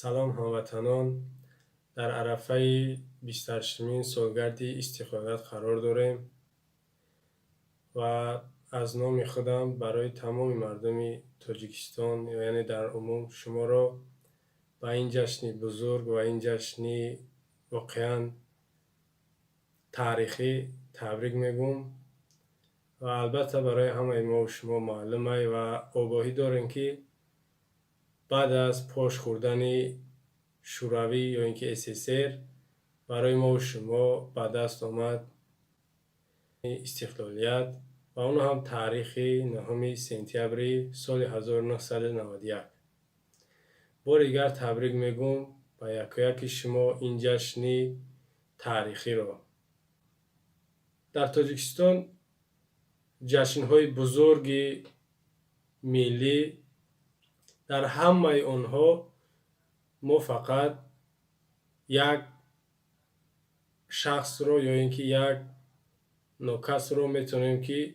سلام هموطنان، در عرفه 28مین سالگرد استقلالیت قرار داریم و از نام خودم برای تمام مردم تاجیکستان یعنی در عموم شما را به این جشن بزرگ و این جشن واقعا تاریخی تبریک میگم و البته برای همه ما و شما معلومه و آگاهی داریم که بعد از پاش خوردن شوروی یا اینکه SSR برای ما و شما به دست آمد استقلالیت و اون هم تاریخ 9 سپتامبر سال 1991. بار دیگر تبریک میگم به یکی شما این جشن تاریخی را. در تاجیکستان جشن‌های بزرگ ملی در همه آنها ما فقط یک شخص رو یا اینکه یک نوکس رو میتونیم که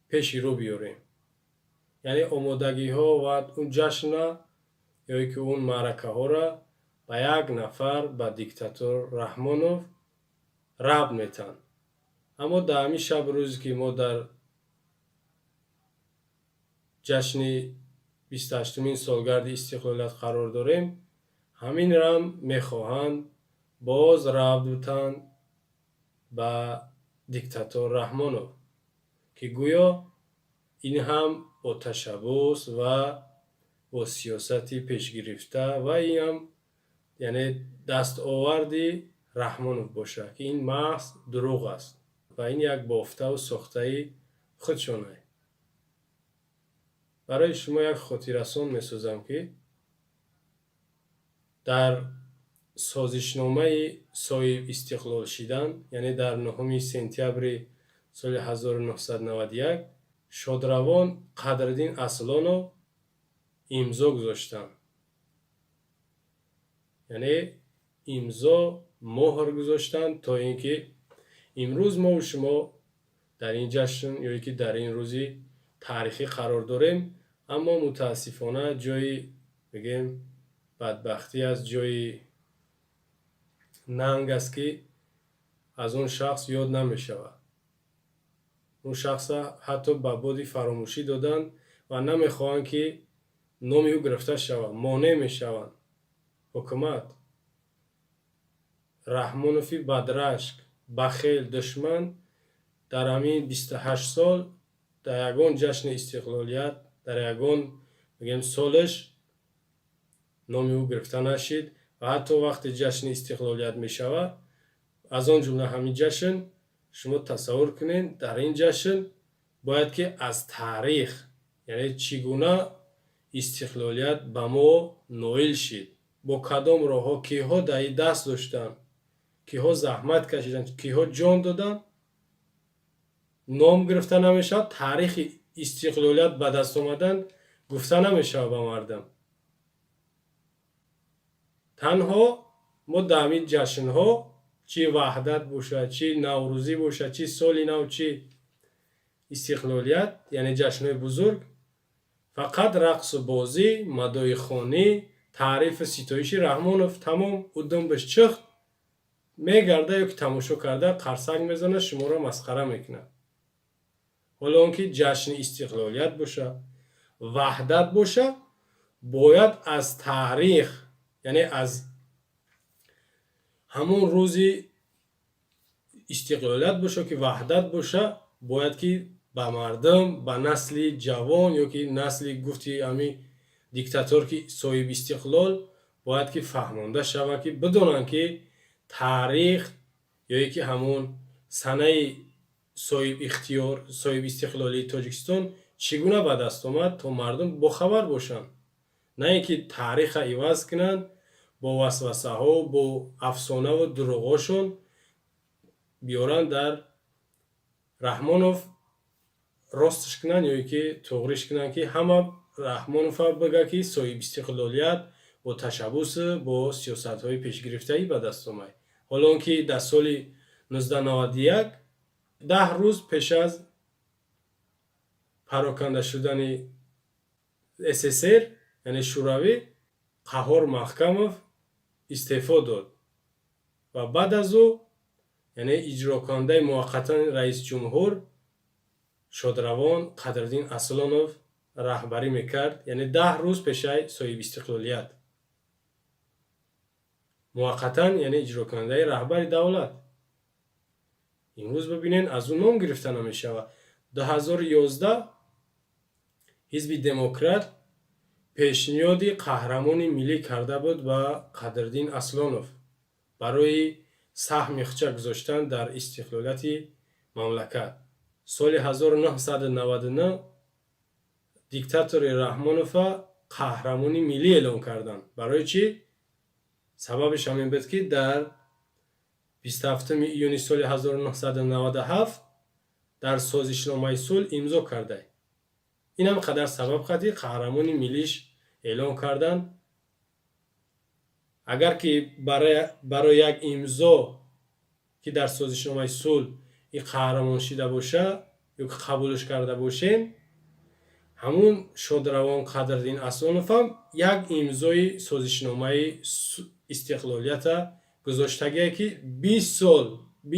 پیش رو بیاریم، یعنی آمادگی ها و اون جشن یا اینکه اون معرکه ها را به یک نفر به دیکتاتور رحمانوف ربط میتن. اما در همین شب روزی که ما در جشن 28مین سالگرد استقلالیت قرار داریم، همین را میخواهند باز ربط بتن به دیکتاتور رحمانوف که گویا این هم با تشبث و با سیاستی پیش گرفته و این هم یعنی دست آوردی رحمانوف باشه که این محض دروغ است و این یک بافته و ساخته خودشانه. برای شما یک خاطررسان میسازم که در سازشنامه صاحب استقلال شدن یعنی در 9 سپتامبر سال 1991 شادروان قدردین اصلانو امضا گذاشتن، یعنی امضا مهر گذاشتن تا اینکه امروز ما و شما در این جشن یا که در این روزی تاریخی قرار داریم. اما متاسفانه جای بگیم بدبختی از جای ننگ است که از اون شخص یاد نمی شود. اون شخص حتی به بادی فراموشی دادن و نمی خواهند که نامی او گرفته شود، مانع می شوند. حکومت رحمانوفی بدرشک بخیل دشمن در همین 28 سال در یگان جشن استقلالیت در یگان بگیم سالش نامی او گرفته نشد و حتی وقتی جشن استقلالیت می شود از آن جمله همین جشن شما تصور کنین در این جشن باید که از تاریخ یعنی چگونه استقلالیت به ما نائل شد، با کدام راه ها کیها در دست داشتن، کیها زحمت کشیدن، کیها جان دادن نام گرفته نمیشه. تاریخ استقلالیت به دست آمدن گفته نمیشه به مردم. تنها ما در این جشن ها چی وحدت باشه، چی نوروزی باشه، چی سال نو، چی استقلالیت یعنی جشن های بزرگ، فقط رقص و بازی، مدای خانی، تعریف ستایش رحمانوف تمام و دنبش چخ میگرده یا که تماشا کرده قرصک میزنه، شما را مسخره میکنه. حالا اونکه جشن استقلالیت باشه، وحدت باشه، باید از تاریخ یعنی از همون روزی استقلالیت باشه که وحدت باشه، باید که به مردم به نسل جوان یا که نسل گفتی امی دیکتاتور که صاحب استقلال باید که فهمانده شود که بدونن که تاریخ یا یکی همون سنه صاحب اختیار صاحب استقلالی تاجیکستان چگونه به دست آمد تا مردم باخبر باشن، نه اینکه تاریخ عوض کنن با وسوسه ها با افسانه و دروغاشون بیارن در رحمانوف راستش کنن یا که توغریش کنن که همه رحمانوف بگه که صاحب استقلالیت با تشبث با سیاست های پیش گرفته ای به دست آمد. حالا اونکه در سال 1991 10 روز پیش از پراکنده شدن SSR یعنی شوروی Қаҳор Маҳкамов истеъфо дод ва баъд аз ӯ яъне иҷрокунандаи муваққатан раисҷумҳур шодравон Қадриддин Аслонов раҳбарӣ мекард, яъне 10 рӯз пешаи соҳибистиқлолият. Муваққатан яъне иҷрокунандаи раҳбари давлат. имрӯз бибинен аз ӯ ном гирифта намешавад. 2011 ҳизби демократ пешниҳоди қаҳрамони миллӣ карда буд ба Қадриддин Аслонов барои саҳми хуча гузоштан дар истиқлолияти мамлакат. соли 1999 диктатори Раҳмонова қаҳрамони миллӣ эълон карданд. Барои чӣ? Сабабиш ҳамин буд, ки дар 27 июни соли 1997 дар созишномаи сулҳ имзо кардай. Инам қадар сабаб қади қаҳрамони миллиш эълон карданд. Агар ки барои як имзо ки дар созишномаи сулҳ и қаҳрамон шуда боша ё ки қабулш карда бошем, ҳамун шодравон Қадриддин Аслонов ҳам як имзои созишномаи истиқлолията гузоштагие, ки 20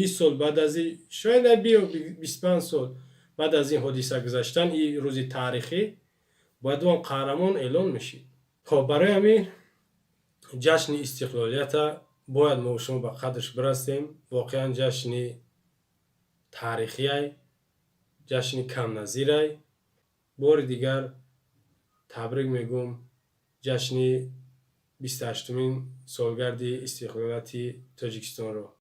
сол баъд аз шояд 25 сол баъд аз ин ҳодиса гузаштан, ин рӯзи таърихӣ, бояд он қаҳрамон эълон мешид. Хоб барои ҳамин ҷашни истиқлолията бояд мо шумо ба қадрш бирасем. Воқеан ҷашни таърихиай, ҷашни камназирай. бори дигар табрик мегӯм ҷашни 28-мин солгарди истиқлолияти Тоҷикистонро.